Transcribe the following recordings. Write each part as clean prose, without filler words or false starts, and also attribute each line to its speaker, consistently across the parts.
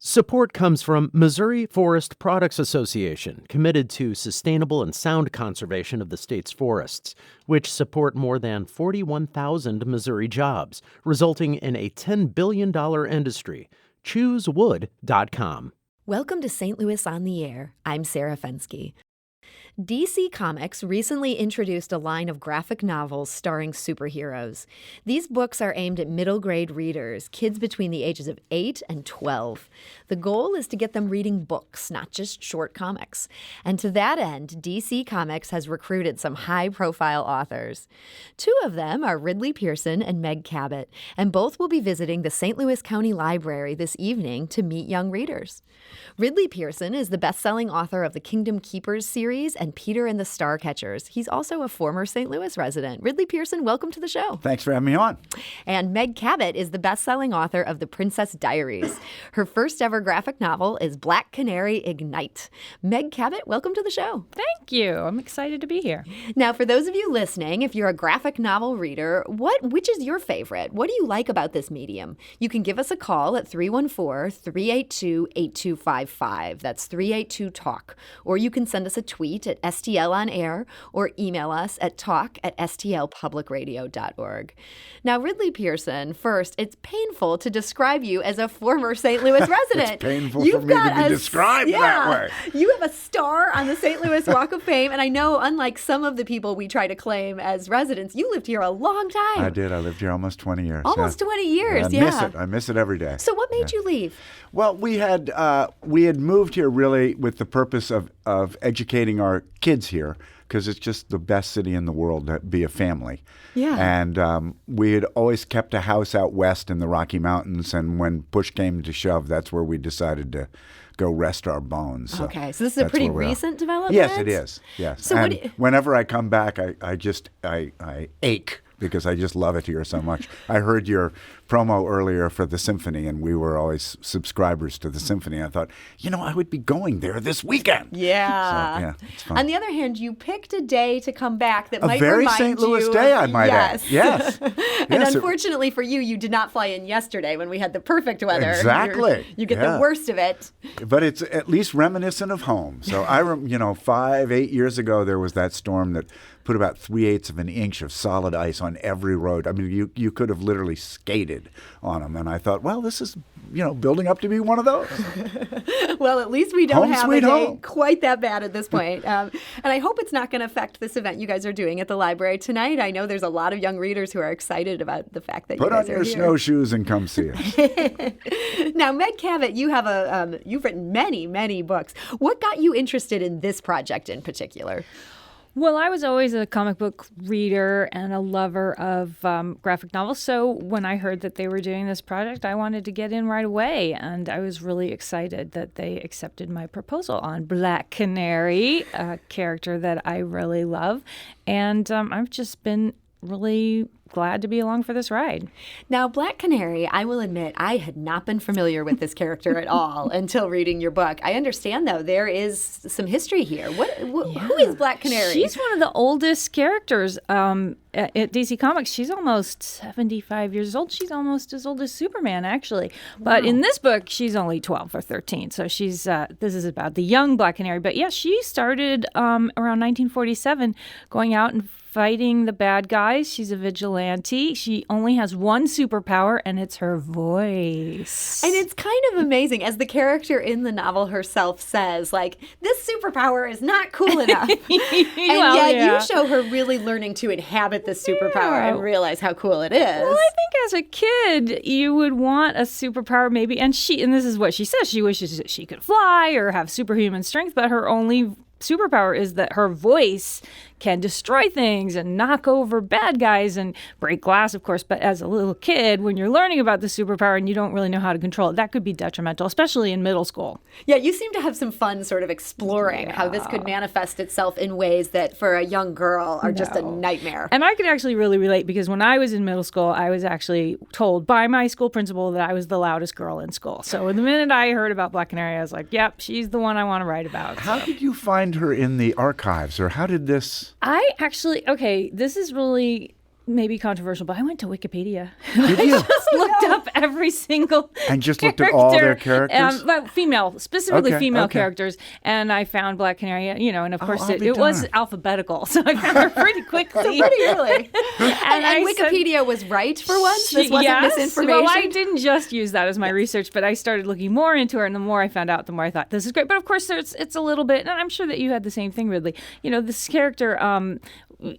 Speaker 1: Support comes from Missouri Forest Products Association, committed to sustainable and sound conservation of the state's forests, which support more than 41,000 Missouri jobs, resulting in a $10 billion industry. ChooseWood.com.
Speaker 2: Welcome to St. Louis on the Air. I'm Sarah Fenske. DC Comics recently introduced a line of graphic novels starring superheroes. These books are aimed at middle grade readers, kids between the ages of 8 and 12. The goal is to get them reading books, not just short comics. And to that end, DC Comics has recruited some high-profile authors. Two of them are Ridley Pearson and Meg Cabot, and both will be visiting the St. Louis County Library this evening to meet young readers. Ridley Pearson is the best-selling author of the Kingdom Keepers series and Peter and the Starcatchers. He's also a former St. Louis resident. Ridley Pearson, welcome to the show.
Speaker 3: Thanks for having me on.
Speaker 2: And Meg Cabot is the best-selling author of The Princess Diaries. Her first ever graphic novel is Black Canary Ignite. Meg Cabot, welcome to the show.
Speaker 4: Thank you. I'm excited to be here.
Speaker 2: Now, for those of you listening, if you're a graphic novel reader, which is your favorite? What do you like about this medium? You can give us a call at 314-382-8255. That's 382-TALK. Or you can send us a tweet at STL on air or email us at talk@stlpublicradio.org. Now, Ridley Pearson, first, it's painful to describe you as a former St. Louis resident.
Speaker 3: It's painful for me to be described that way.
Speaker 2: You have a star on the St. Louis Walk of Fame, and I know, unlike some of the people we try to claim as residents, you lived here a long time.
Speaker 3: I did. I lived here almost 20 years.
Speaker 2: Almost 20 years,
Speaker 3: I miss it. I miss it every day.
Speaker 2: So what made you leave?
Speaker 3: Well, we had moved here really with the purpose of educating our kids here, because it's just the best city in the world to be a family.
Speaker 2: Yeah.
Speaker 3: And we had always kept a house out west in the Rocky Mountains, and when push came to shove, that's where we decided to go rest our bones. So
Speaker 2: okay, so this is a pretty recent development?
Speaker 3: Yes, it is. Yes.
Speaker 2: So
Speaker 3: and whenever I come back, I ache, because I just love it here so much. I heard your promo earlier for the symphony, and we were always subscribers to the symphony. I thought, I would be going there this weekend.
Speaker 2: Yeah.
Speaker 3: So, yeah, it's fun.
Speaker 2: On the other hand, you picked a day to come back that might
Speaker 3: very
Speaker 2: remind
Speaker 3: St. Louis
Speaker 2: you
Speaker 3: day,
Speaker 2: of,
Speaker 3: I might add. Yes.
Speaker 2: And unfortunately for you, you did not fly in yesterday when we had the perfect weather.
Speaker 3: Exactly.
Speaker 2: You get the worst of it.
Speaker 3: But it's at least reminiscent of home. So 8 years ago, there was that storm that put about 3/8 of an inch of solid ice on every road. I mean, you could have literally skated on them. And I thought, well, this is, building up to be one of those.
Speaker 2: Well, at least we don't have a day
Speaker 3: home.
Speaker 2: quite that bad at this point. And I hope it's not going to affect this event you guys are doing at the library tonight. I know there's a lot of young readers who are excited about the fact that you guys are here.
Speaker 3: Put on your snowshoes and come see us.
Speaker 2: Now, Meg Cabot, you have you've written many, many books. What got you interested in this project in particular?
Speaker 4: Well, I was always a comic book reader and a lover of graphic novels. So when I heard that they were doing this project, I wanted to get in right away. And I was really excited that they accepted my proposal on Black Canary, a character that I really love. And I've just been really glad to be along for this ride.
Speaker 2: Now, Black Canary, I will admit, I had not been familiar with this character at all until reading your book. I understand, though, there is some history here. Who is Black Canary?
Speaker 4: She's one of the oldest characters at DC Comics. She's almost 75 years old. She's almost as old as Superman, actually. But in this book, she's only 12 or 13. So she's this is about the young Black Canary. But yeah, she started around 1947 going out and fighting the bad guys. She's a vigilante. She only has one superpower, and it's her voice.
Speaker 2: And it's kind of amazing, as the character in the novel herself says, like, this superpower is not cool enough. You show her really learning to inhabit this superpower and realize how cool it is.
Speaker 4: Well, I think as a kid, you would want a superpower maybe, and this is what she says, she wishes that she could fly or have superhuman strength, but her only superpower is that her voice can destroy things and knock over bad guys and break glass, of course. But as a little kid, when you're learning about the superpower and you don't really know how to control it, that could be detrimental, especially in middle school.
Speaker 2: Yeah, you seem to have some fun sort of exploring how this could manifest itself in ways that for a young girl are just a nightmare.
Speaker 4: And I could actually really relate, because when I was in middle school, I was actually told by my school principal that I was the loudest girl in school. So the minute I heard about Black Canary, I was like, yep, she's the one I want to write about.
Speaker 3: How did you find her in the archives, or how did this?
Speaker 4: This is really maybe controversial, but I went to Wikipedia.
Speaker 3: Did you?
Speaker 4: Just looked up every single
Speaker 3: And just looked at all their characters?
Speaker 4: but specifically
Speaker 3: Okay,
Speaker 4: female
Speaker 3: okay.
Speaker 4: characters. And I found Black Canary, and of course
Speaker 3: I'll be
Speaker 4: it was
Speaker 3: darned.
Speaker 4: alphabetical, so I found her pretty quickly.
Speaker 2: Pretty early. and
Speaker 4: I said-
Speaker 2: Wikipedia was right for once. This wasn't
Speaker 4: Yes.
Speaker 2: misinformation.
Speaker 4: Well, I didn't just use that as my research, but I started looking more into her, and the more I found out, the more I thought, this is great. But of course, it's a little bit, and I'm sure that you had the same thing, Ridley. This character,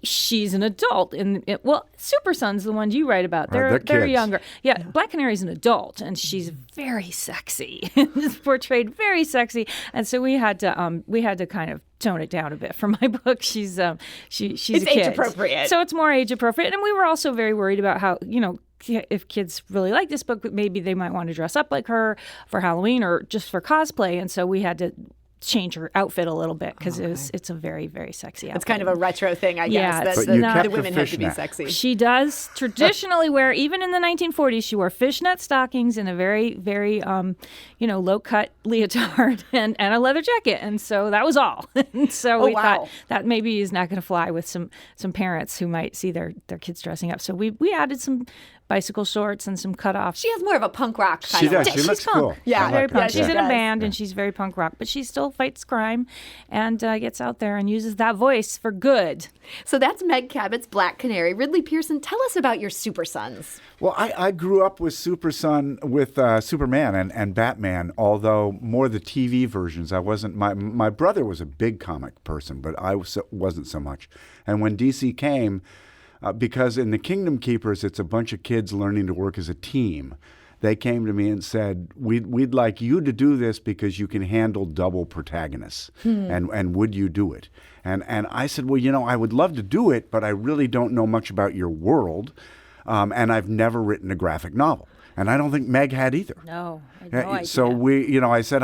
Speaker 4: she's an adult. Super Sons, the ones you write about, they're
Speaker 3: kids.
Speaker 4: younger. Yeah, Black Canary's an adult, and she's very sexy. It's portrayed very sexy, and so we had to kind of tone it down a bit for my book. She's it's a kid.
Speaker 2: age appropriate.
Speaker 4: So it's more age appropriate, and we were also very worried about how if kids really like this book, maybe they might want to dress up like her for Halloween or just for cosplay, and so we had to change her outfit a little bit because it's a very, very sexy outfit.
Speaker 2: It's kind of a retro thing, I
Speaker 4: Yeah,
Speaker 2: guess.
Speaker 4: it's-
Speaker 3: But you
Speaker 2: The
Speaker 3: kept the
Speaker 2: women have to be
Speaker 3: fishnet.
Speaker 2: sexy.
Speaker 4: She does traditionally wear, even in the 1940s, she wore fishnet stockings and a very, very, low-cut leotard and a leather jacket. And so that was all. And so we
Speaker 2: wow.
Speaker 4: thought that maybe is not going to fly with some parents who might see their kids dressing up. So we added some bicycle shorts and some cutoffs.
Speaker 2: She has more of a punk rock kind
Speaker 3: She
Speaker 2: of
Speaker 3: does.
Speaker 2: look.
Speaker 3: She looks
Speaker 4: punk.
Speaker 3: cool.
Speaker 2: Yeah,
Speaker 3: I
Speaker 4: Very
Speaker 3: like
Speaker 4: punk.
Speaker 3: her.
Speaker 4: She's in
Speaker 2: Yeah.
Speaker 4: a band and she's very punk rock, but she still fights crime and gets out there and uses that voice for good.
Speaker 2: So that's Meg Cabot's Black Canary. Ridley Pearson, tell us about your Super Sons.
Speaker 3: Well, I grew up with Superman and Batman, although more the TV versions. I wasn't. My brother was a big comic person, but I wasn't so much. And when DC came, because in the Kingdom Keepers, it's a bunch of kids learning to work as a team. They came to me and said, we'd like you to do this because you can handle double protagonists. And would you do it? And I said, well, I would love to do it, but I really don't know much about your world. And I've never written a graphic novel. And I don't think Meg had either.
Speaker 4: No, I had no idea.
Speaker 3: So I said,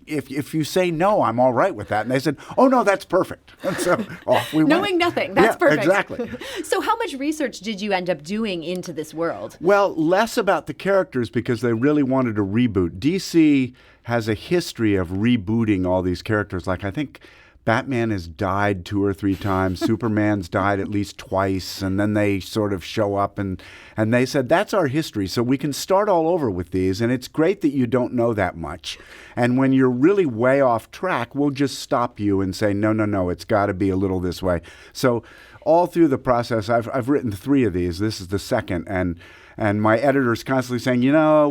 Speaker 3: if you say no, I'm all right with that. And they said, oh, no, that's perfect. And so off we went.
Speaker 2: Knowing nothing. That's
Speaker 3: Yeah,
Speaker 2: perfect.
Speaker 3: exactly.
Speaker 2: So how much research did you end up doing into this world?
Speaker 3: Well, less about the characters because they really wanted to reboot. DC has a history of rebooting all these characters. Like I think Batman has died 2 or 3 times. Superman's died at least twice, and then they sort of show up, and they said, that's our history, so we can start all over with these, and it's great that you don't know that much. And when you're really way off track, we'll just stop you and say, no, it's got to be a little this way. So all through the process, I've written 3 of these. This is the second, and my editor's constantly saying,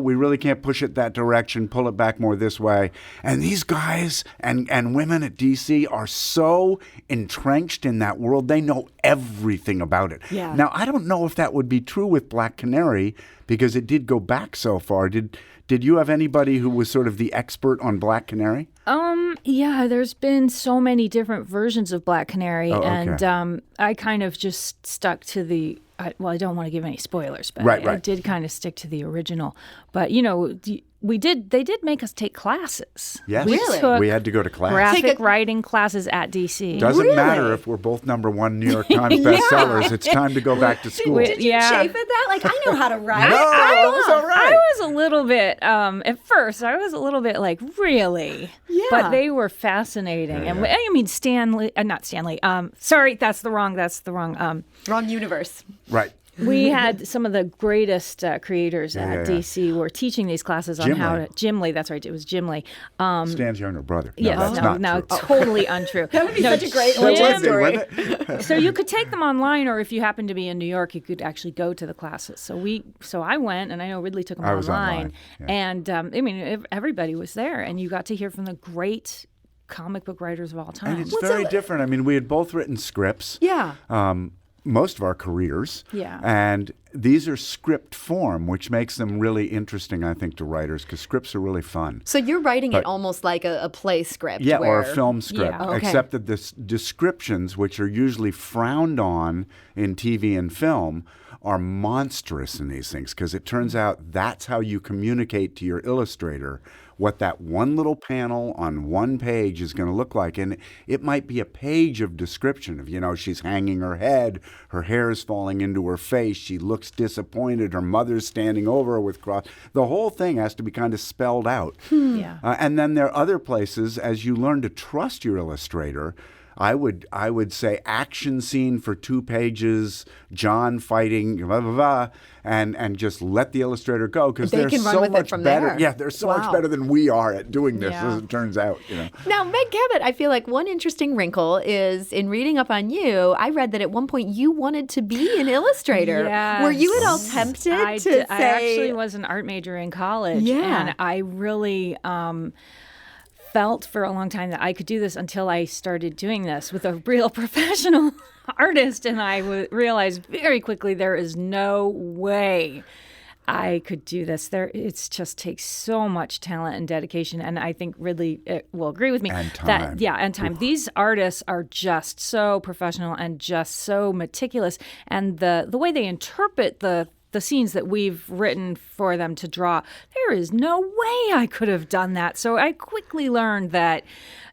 Speaker 3: we really can't push it that direction, pull it back more this way. And these guys and women at DC are so entrenched in that world. They know everything about it.
Speaker 2: Yeah.
Speaker 3: Now, I don't know if that would be true with Black Canary because it did go back so far. Did you have anybody who was sort of the expert on Black Canary?
Speaker 4: Yeah, there's been so many different versions of Black Canary,
Speaker 3: Oh, okay.
Speaker 4: and I kind of just stuck to the. I don't want to give any spoilers, but
Speaker 3: Right.
Speaker 4: I did kind of stick to the original. But they did make us take classes.
Speaker 3: Yes.
Speaker 2: Really?
Speaker 4: took
Speaker 3: We had to go to class.
Speaker 4: graphic writing classes at DC.
Speaker 3: Doesn't matter if we're both #1 New York Times bestsellers. It's time to go back to school.
Speaker 4: We-
Speaker 2: Did you
Speaker 4: Yeah.
Speaker 2: chafe at that? Like, I know how to write.
Speaker 3: No, it was all right.
Speaker 4: I was a little bit, at first, I was a little bit like, really?
Speaker 2: Yeah.
Speaker 4: But they were fascinating. And I mean, not Stanley. Sorry, that's the wrong.
Speaker 2: Wrong universe.
Speaker 3: Right.
Speaker 4: We had some of the greatest creators at
Speaker 3: yeah.
Speaker 4: DC were teaching these classes on
Speaker 3: Jim
Speaker 4: how
Speaker 3: Lee.
Speaker 4: to. Jim Lee, that's right. It was Jim Lee.
Speaker 3: Stan's younger brother. No,
Speaker 4: Yes,
Speaker 3: that's not true.
Speaker 4: totally untrue.
Speaker 2: That would be such a great
Speaker 3: That
Speaker 2: origin
Speaker 3: would be,
Speaker 2: story.
Speaker 3: wouldn't it?
Speaker 4: So you could take them online, or if you happen to be in New York, you could actually go to the classes. So I went, and I know Ridley took them
Speaker 3: I was online, yeah.
Speaker 4: and I mean everybody was there, and you got to hear from the great comic book writers of all time.
Speaker 3: And it's very different. I mean, we had both written scripts.
Speaker 2: Yeah.
Speaker 3: Most of our careers.
Speaker 4: Yeah.
Speaker 3: And these are script form, which makes them really interesting, I think, to writers, because scripts are really fun.
Speaker 2: So you're writing it almost like a play script.
Speaker 3: Yeah,
Speaker 2: where...
Speaker 3: or a film script,
Speaker 4: Yeah.
Speaker 2: Okay.
Speaker 3: except that the descriptions, which are usually frowned on in TV and film, are monstrous in these things, because it turns out that's how you communicate to your illustrator what that one little panel on one page is going to look like. And it might be a page of description of, she's hanging her head, her hair is falling into her face, she looks disappointed, her mother's standing over her with cross. The whole thing has to be kind of spelled out.
Speaker 4: Yeah.
Speaker 3: And then there are other places, as you learn to trust your illustrator, I would say action scene for 2 pages, John fighting, blah, blah, blah, and just let the illustrator go because
Speaker 2: They
Speaker 3: they're
Speaker 2: can run
Speaker 3: so
Speaker 2: with it
Speaker 3: much
Speaker 2: from
Speaker 3: better.
Speaker 2: there.
Speaker 3: Yeah, they're so much
Speaker 2: Wow.
Speaker 3: better than we are at doing this,
Speaker 4: Yeah.
Speaker 3: as it turns out.
Speaker 2: Now, Meg Cabot, I feel like one interesting wrinkle is in reading up on you, I read that at one point you wanted to be an illustrator.
Speaker 4: Yes.
Speaker 2: Were you at all tempted
Speaker 4: I
Speaker 2: to say...
Speaker 4: I actually was an art major in college.
Speaker 2: Yeah.
Speaker 4: And I really felt for a long time that I could do this until I started doing this with a real professional artist. And I realized very quickly there is no way I could do this. It just takes so much talent and dedication, and I think Ridley will agree with me.
Speaker 3: And time.
Speaker 4: And time. These artists are just so professional and just so meticulous, and the way they interpret the scenes that we've written for them to draw, there is no way I could have done that. So I quickly learned that.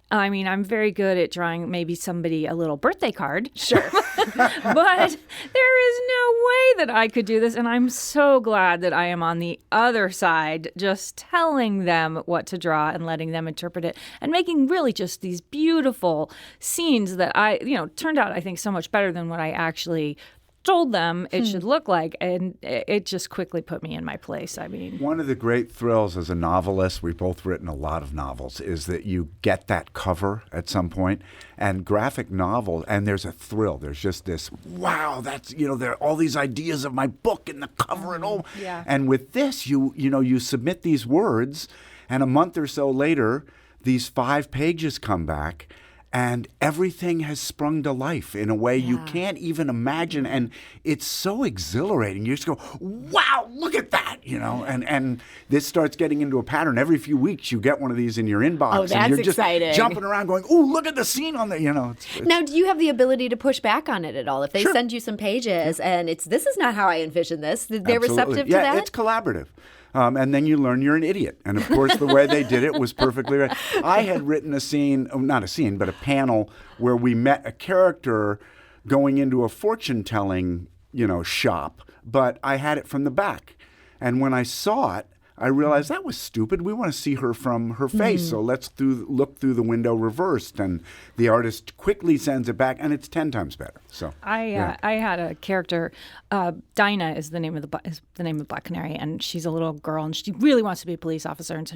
Speaker 4: I mean, I'm very good at drawing maybe somebody a little birthday card. Sure. But there is no way that I could do this. And I'm so glad that I am on the other side, just telling them what to draw and letting them interpret it and making really just these beautiful scenes that turned out, I think, so much better than what I actually told them it should look like, and it just quickly put me in my place. I mean,
Speaker 3: One of the great thrills as a novelist, we've both written a lot of novels, is that you get that cover at some point, and graphic novel, and there's a thrill. There's just this, wow, that's, there are all these ideas of my book in the cover and all.
Speaker 4: Yeah.
Speaker 3: And with this, you submit these words, and a month or so later, these 5 pages come back, and everything has sprung to life in a way you can't even imagine. And it's so exhilarating. You just go, wow, look at that, and this starts getting into a pattern. Every few weeks you get one of these in your inbox.
Speaker 2: Oh,
Speaker 3: and
Speaker 2: that's
Speaker 3: you're just
Speaker 2: exciting.
Speaker 3: jumping around going, oh, look at the scene on the, it's
Speaker 2: Now, do you have the ability to push back on it at all? If they
Speaker 3: Sure.
Speaker 2: send you some pages and this is not how I envisioned this, they're
Speaker 3: Absolutely.
Speaker 2: receptive to
Speaker 3: Yeah,
Speaker 2: that?
Speaker 3: it's collaborative. And then you learn you're an idiot. And of course, the way they did it was perfectly right. I had written not a scene, but a panel where we met a character going into a fortune-telling, shop, but I had it from the back. And when I saw it, I realized that was stupid. We want to see her from her face, so let's look through the window reversed. And the artist quickly sends it back, and it's 10 times better. So
Speaker 4: I had a character, Dinah is the name of the Black Canary, and she's a little girl, and she really wants to be a police officer, and so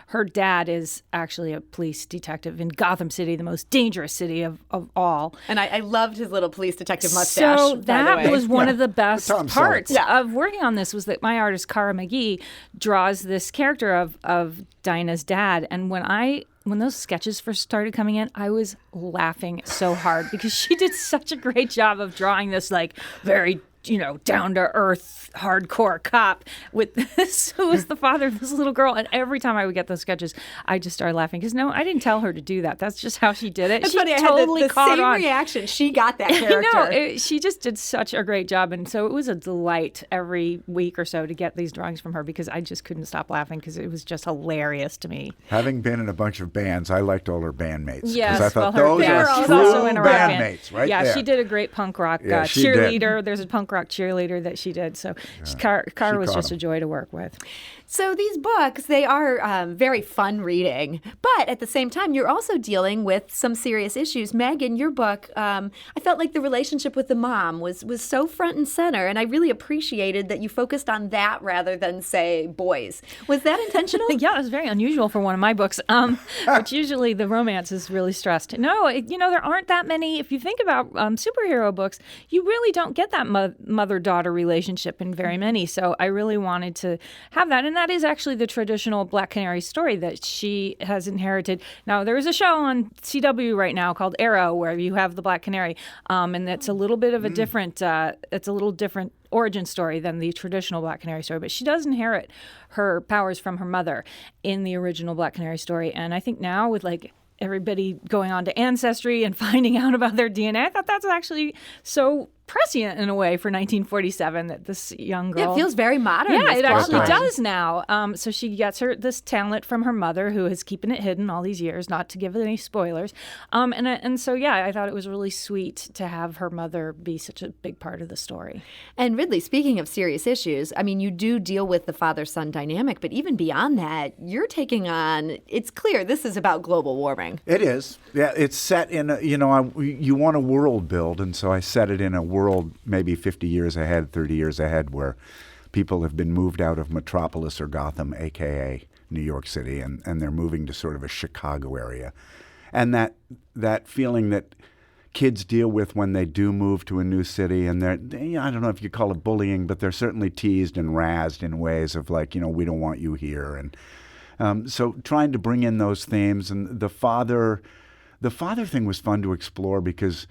Speaker 4: her dad is actually a police detective in Gotham City, the most dangerous city of all.
Speaker 2: And I loved his little police detective mustache.
Speaker 4: So
Speaker 2: by the
Speaker 4: that
Speaker 2: way.
Speaker 4: was one of the best
Speaker 3: Tom Selleck.
Speaker 4: parts of working on this, was that my artist, Cara McGee, draws this character of Dinah's dad. And when those sketches first started coming in, I was laughing so hard because she did such a great job of drawing this like very down to earth, hardcore cop with this, who was the father of this little girl. And every time I would get those sketches, I just started laughing because I didn't tell her to do that. That's just how she did it.
Speaker 2: It's
Speaker 4: she
Speaker 2: funny,
Speaker 4: totally
Speaker 2: I had the
Speaker 4: caught
Speaker 2: same
Speaker 4: on.
Speaker 2: reaction. She got that character.
Speaker 4: She just did such a great job. And so it was a delight every week or so to get these drawings from her because I just couldn't stop laughing because it was just hilarious to me.
Speaker 3: having been in a bunch of bands, I liked all her bandmates.
Speaker 4: Yes,
Speaker 3: I thought
Speaker 4: well,
Speaker 3: those
Speaker 4: she's
Speaker 3: are true
Speaker 4: also in a rock band.
Speaker 3: bandmates, right
Speaker 4: Yeah,
Speaker 3: there.
Speaker 4: she did a great punk rock
Speaker 3: Yeah, she did.
Speaker 4: cheerleader. There's a punk rock cheerleader that she did. So Cara was
Speaker 3: caught
Speaker 4: just a
Speaker 3: 'em.
Speaker 4: joy to work with.
Speaker 2: So these books, they are very fun reading, but at the same time, you're also dealing with some serious issues. Meg, in your book, I felt like the relationship with the mom was so front and center, and I really appreciated that you focused on that rather than, say, boys. Was that intentional?
Speaker 4: Yeah, it was very unusual for one of my books, which usually the romance is really stressed. No, there aren't that many. If you think about superhero books, you really don't get that mother-daughter relationship in very many. So I really wanted to have that. And that is actually the traditional Black Canary story that she has inherited. Now, there is a show on CW right now called Arrow where you have the Black Canary, and that's a little bit of a different, it's a little different origin story than the traditional Black Canary story, but she does inherit her powers from her mother in the original Black Canary story. And I think now with everybody going on to Ancestry and finding out about their DNA, I thought that's actually so prescient in a way for 1947 that this young girl.
Speaker 2: It feels very modern.
Speaker 4: Yeah, it actually
Speaker 2: plotline.
Speaker 4: does now. So she gets this talent from her mother, who is keeping it hidden all these years, not to give any spoilers. And so, yeah, I thought it was really sweet to have her mother be such a big part of the story.
Speaker 2: And Ridley, speaking of serious issues, I mean, you do deal with the father-son dynamic, but even beyond that, you're taking on, it's clear this is about global warming.
Speaker 3: It is. Yeah, it's set in, you want a world build, and so I set it in a world maybe 50 years ahead, 30 years ahead, where people have been moved out of Metropolis or Gotham, a.k.a. New York City, and they're moving to sort of a Chicago area. And that feeling that kids deal with when they do move to a new city, and I don't know if you call it bullying, but they're certainly teased and razzed in ways of like, we don't want you here. And so trying to bring in those themes. And the father thing was fun to explore because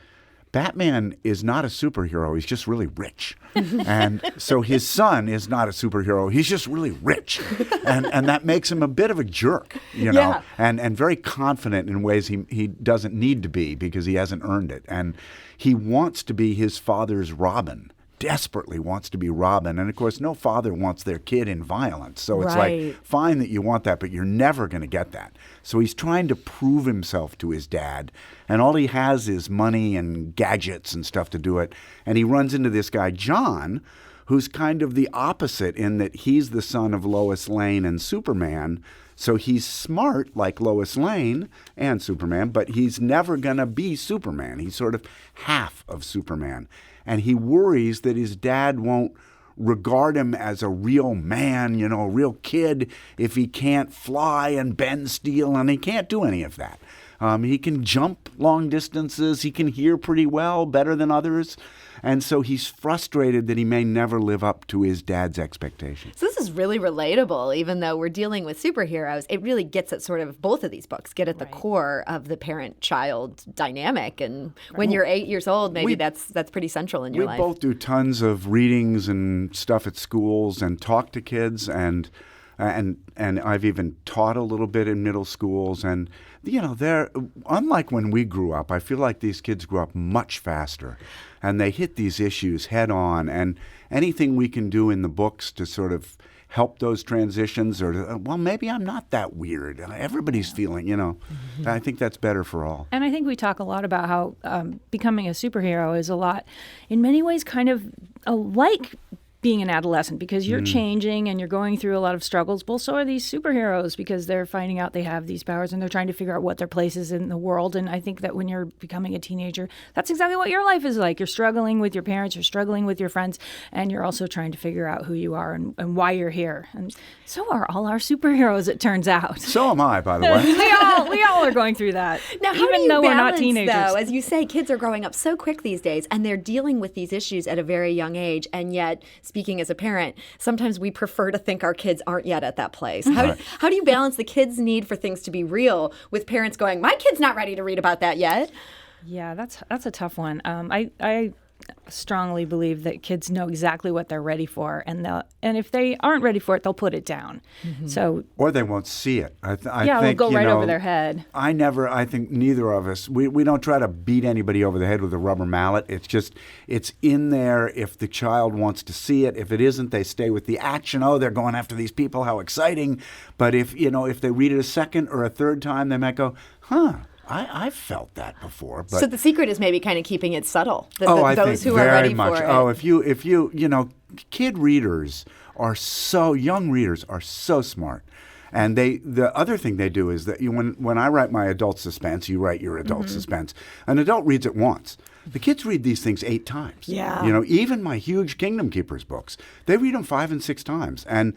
Speaker 3: Batman is not a superhero. He's just really rich. And so his son is not a superhero. He's just really rich. And that makes him a bit of a jerk,
Speaker 2: Yeah.
Speaker 3: and very confident in ways he doesn't need to be because he hasn't earned it. And he wants to be his father's Robin, desperately wants to be Robin. And, of course, no father wants their kid in violence. So it's
Speaker 2: Right.
Speaker 3: like, fine that you want that, but you're never going to get that. So he's trying to prove himself to his dad. And all he has is money and gadgets and stuff to do it. And he runs into this guy, John, who's kind of the opposite in that he's the son of Lois Lane and Superman. So he's smart like Lois Lane and Superman, but he's never going to be Superman. He's sort of half of Superman. And he worries that his dad won't regard him as a real man, a real kid, if he can't fly and bend steel, and he can't do any of that. He can jump long distances. He can hear pretty well, better than others. And so he's frustrated that he may never live up to his dad's expectations.
Speaker 2: So this is really relatable, even though we're dealing with superheroes. It really gets at sort of both of these books, get at the core of the parent-child dynamic. And when you're 8 years old, maybe that's pretty central in your life.
Speaker 3: We both do tons of readings and stuff at schools and talk to kids, and I've even taught a little bit in middle schools. And they're unlike when we grew up. I feel like these kids grew up much faster, and they hit these issues head on. And anything we can do in the books to sort of help those transitions, or well, maybe I'm not that weird. Everybody's feeling, I think that's better for all.
Speaker 4: And I think we talk a lot about how becoming a superhero is a lot, in many ways, kind of like being an adolescent, because you're changing and you're going through a lot of struggles. Well, so are these superheroes, because they're finding out they have these powers and they're trying to figure out what their place is in the world. And I think that when you're becoming a teenager, that's exactly what your life is like. You're struggling with your parents, you're struggling with your friends, and you're also trying to figure out who you are and why you're here. And so are all our superheroes, it turns out.
Speaker 3: So am I, by the way.
Speaker 4: we all are going through that.
Speaker 2: Now, how
Speaker 4: even
Speaker 2: do you
Speaker 4: though
Speaker 2: balance,
Speaker 4: we're not teenagers.
Speaker 2: though, as you say, kids are growing up so quick these days, and they're dealing with these issues at a very young age. And yet, speaking as a parent, sometimes we prefer to think our kids aren't yet at that place. How do you balance the kids' need for things to be real with parents going, my kid's not ready to read about that yet?
Speaker 4: Yeah, that's a tough one. I strongly believe that kids know exactly what they're ready for, and if they aren't ready for it, they'll put it down. So,
Speaker 3: or they won't see it. I
Speaker 4: it'll
Speaker 3: think,
Speaker 4: go right over their head.
Speaker 3: I think neither of us, we don't try to beat anybody over the head with a rubber mallet. It's just, it's in there if the child wants to see it. If it isn't, they stay with the action. Oh, they're going after these people, how exciting. But if they read it a second or a third time, they might go, I've felt that before. But
Speaker 2: so the secret is maybe kind of keeping it subtle.
Speaker 3: I
Speaker 2: Those
Speaker 3: think
Speaker 2: who are
Speaker 3: very
Speaker 2: ready
Speaker 3: much.
Speaker 2: for it.
Speaker 3: Oh, if you kid readers are young readers are so smart. And the other thing they do is that when I write my adult suspense, you write your adult suspense. An adult reads it once. The kids read these things 8 times.
Speaker 2: Yeah.
Speaker 3: Even my huge Kingdom Keepers books, they read them 5 and 6 times. And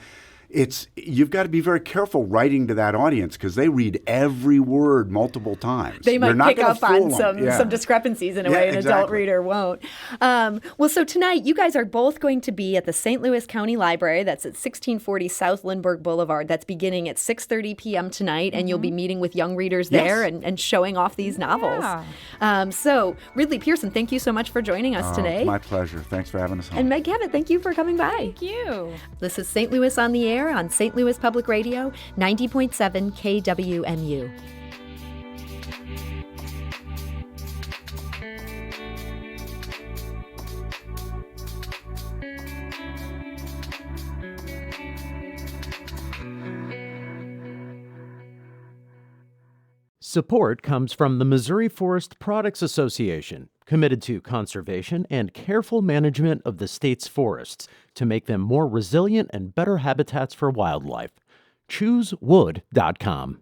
Speaker 3: you've got to be very careful writing to that audience because they read every word multiple times.
Speaker 2: They might pick up on some
Speaker 3: Yeah.
Speaker 2: discrepancies in a way an adult reader won't. Well, so tonight you guys are both going to be at the St. Louis County Library. That's at 1640 South Lindbergh Boulevard. That's beginning at 6:30 p.m. tonight, and you'll be meeting with young readers there and showing off these novels.
Speaker 4: Yeah.
Speaker 2: So Ridley Pearson, thank you so much for joining us today.
Speaker 3: It's my pleasure. Thanks for having us on.
Speaker 2: And Meg Cabot, thank you for coming by.
Speaker 4: Thank you.
Speaker 2: This is St. Louis on the Air on St. Louis Public Radio, 90.7 KWMU.
Speaker 1: Support comes from the Missouri Forest Products Association, committed to conservation and careful management of the state's forests to make them more resilient and better habitats for wildlife. ChooseWood.com.